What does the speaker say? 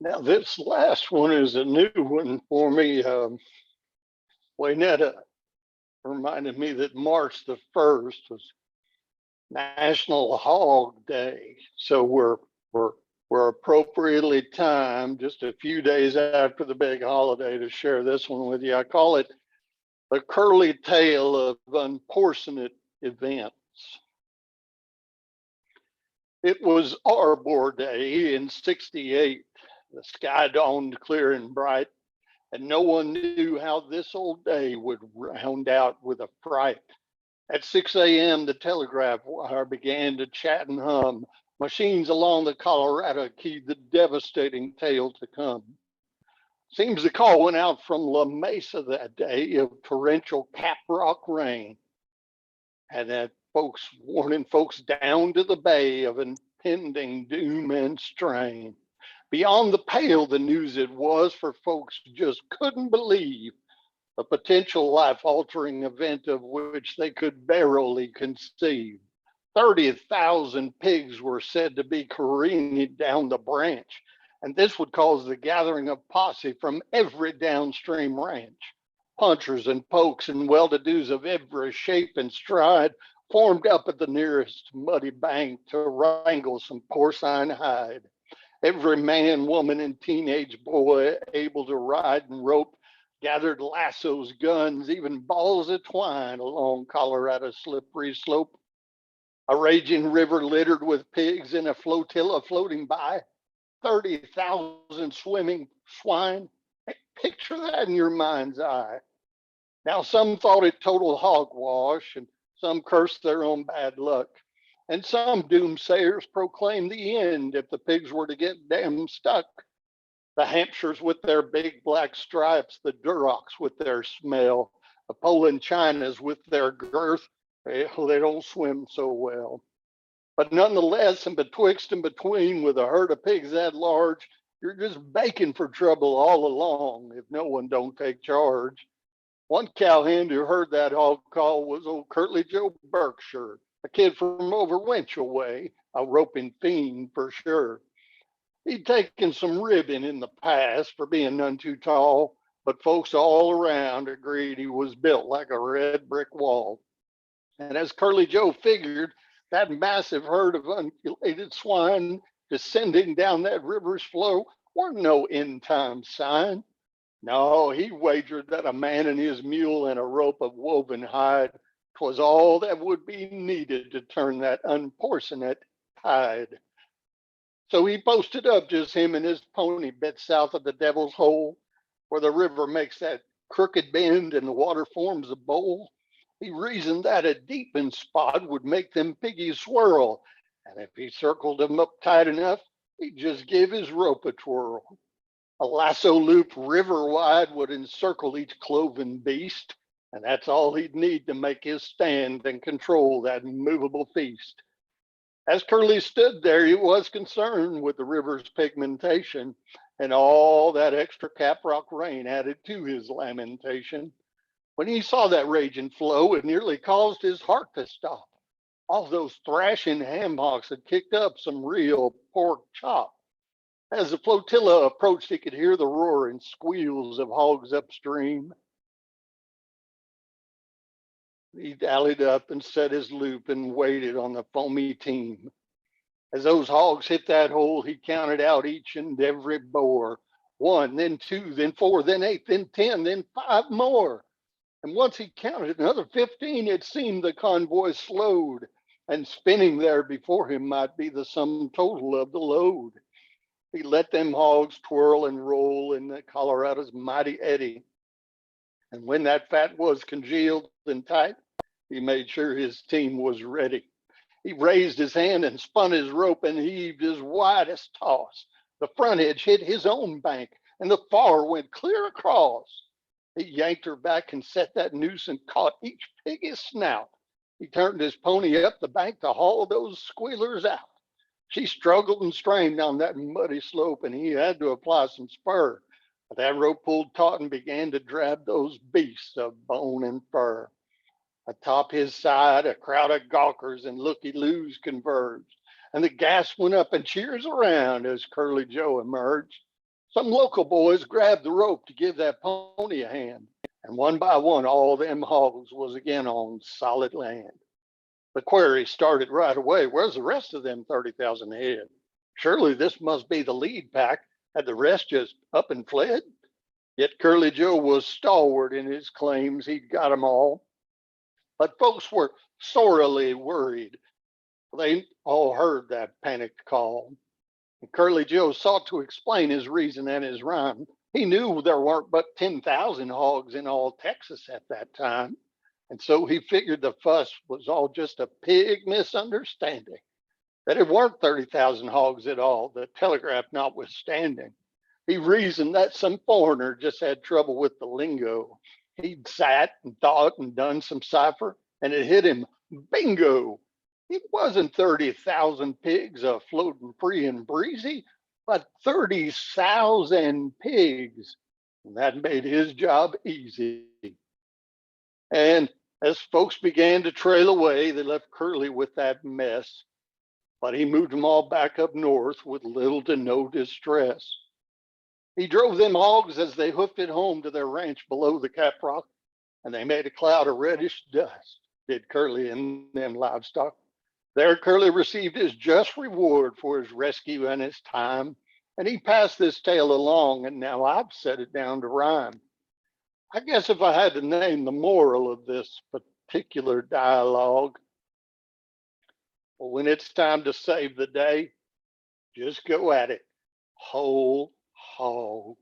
Now, this last one is a new one for me. Waynetta reminded me that March the 1st was National Hog Day. So we're we're appropriately timed just a few days after the big holiday to share this one with you. I call it the curly tale of unfortunate events. It was Arbor Day in '68. The sky dawned clear and bright, and no one knew how this old day would round out with a fright. At 6 a.m., the telegraph wire began to chat and hum. Machines along the Colorado keyed the devastating tale to come. Seems the call went out from La Mesa that day of torrential caprock rain, and that folks warning folks down to the bay of impending doom and strain. Beyond the pale, the news it was for folks just couldn't believe a potential life altering event of which they could barely conceive. 30,000 pigs were said to be careening down the branch, and this would cause the gathering of posse from every downstream ranch. Punchers and pokes and well-to-dos of every shape and stride formed up at the nearest muddy bank to wrangle some porcine hide. Every man, woman, and teenage boy able to ride and rope gathered lassos, guns, even balls of twine along Colorado's slippery slope. A raging river littered with pigs and a flotilla floating by, 30,000 swimming swine. Picture that in your mind's eye. Now, some thought it total hogwash, and some cursed their own bad luck. And some doomsayers proclaimed the end if the pigs were to get damn stuck. The Hampshires with their big black stripes, the Durocs with their smell, the Poland Chinas with their girth, they don't swim so well. But nonetheless, and betwixt and between, with a herd of pigs that large, you're just baking for trouble all along if no one don't take charge. One cowhand who heard that hog call was old Curtly Joe Berkshire, a kid from over Winchell way, a roping fiend for sure. He'd taken some ribbing in the past for being none too tall, but folks all around agreed he was built like a red brick wall. And as Curly Joe figured, that massive herd of ungulated swine descending down that river's flow weren't no end time sign. No, he wagered that a man and his mule and a rope of woven hide 'twas all that would be needed to turn that unporcineate tide. So he posted up, just him and his pony, bit south of the Devil's Hole, where the river makes that crooked bend and the water forms a bowl. He reasoned that a deepened spot would make them piggies swirl, and if he circled them up tight enough, he'd just give his rope a twirl. A lasso loop river wide would encircle each cloven beast, and that's all he'd need to make his stand and control that movable feast. As Curly stood there, he was concerned with the river's pigmentation, and all that extra caprock rain added to his lamentation. When he saw that raging flow, it nearly caused his heart to stop. All those thrashing ham hocks had kicked up some real pork chop. As the flotilla approached, he could hear the roaring squeals of hogs upstream. He dallied up and set his loop and waited on the foamy team. As those hogs hit that hole, he counted out each and every boar. One, then two, then four, then eight, then 10, then five more. And once he counted another 15, it seemed the convoy slowed, and spinning there before him might be the sum total of the load. He let them hogs twirl and roll in the Colorado's mighty eddy. And when that fat was congealed and tight, he made sure his team was ready. He raised his hand and spun his rope and heaved his widest toss. The front edge hit his own bank, and the far went clear across. He yanked her back and set that noose and caught each pig's snout. He turned his pony up the bank to haul those squealers out. She struggled and strained on that muddy slope, and he had to apply some spur. But that rope pulled taut and began to drag those beasts of bone and fur. Atop his side, a crowd of gawkers and looky-loos converged, and the gas went up and cheers around as Curly Joe emerged. Some local boys grabbed the rope to give that pony a hand, and one by one, all them hogs was again on solid land. The query started right away. Where's the rest of them 30,000 head? Surely this must be the lead pack. Had the rest just up and fled? Yet Curly Joe was stalwart in his claims he'd got 'em all. But folks were sorely worried. They all heard that panicked call. And Curly Joe sought to explain his reason and his rhyme. He knew there weren't but 10,000 hogs in all Texas at that time. And so he figured the fuss was all just a pig misunderstanding, that it weren't 30,000 hogs at all, the telegraph notwithstanding. He reasoned that some foreigner just had trouble with the lingo. He'd sat and thought and done some cipher, and it hit him bingo. It wasn't 30,000 pigs floating free and breezy, but 30,000 pigs. And that made his job easy. And as folks began to trail away, they left Curly with that mess. But he moved them all back up north with little to no distress. He drove them hogs as they hoofed it home to their ranch below the Caprock, and they made a cloud of reddish dust, did Curly and them livestock. There Curly received his just reward for his rescue and his time, and he passed this tale along, and now I've set it down to rhyme. I guess if I had to name the moral of this particular dialogue, well, when it's time to save the day, just go at it whole hog.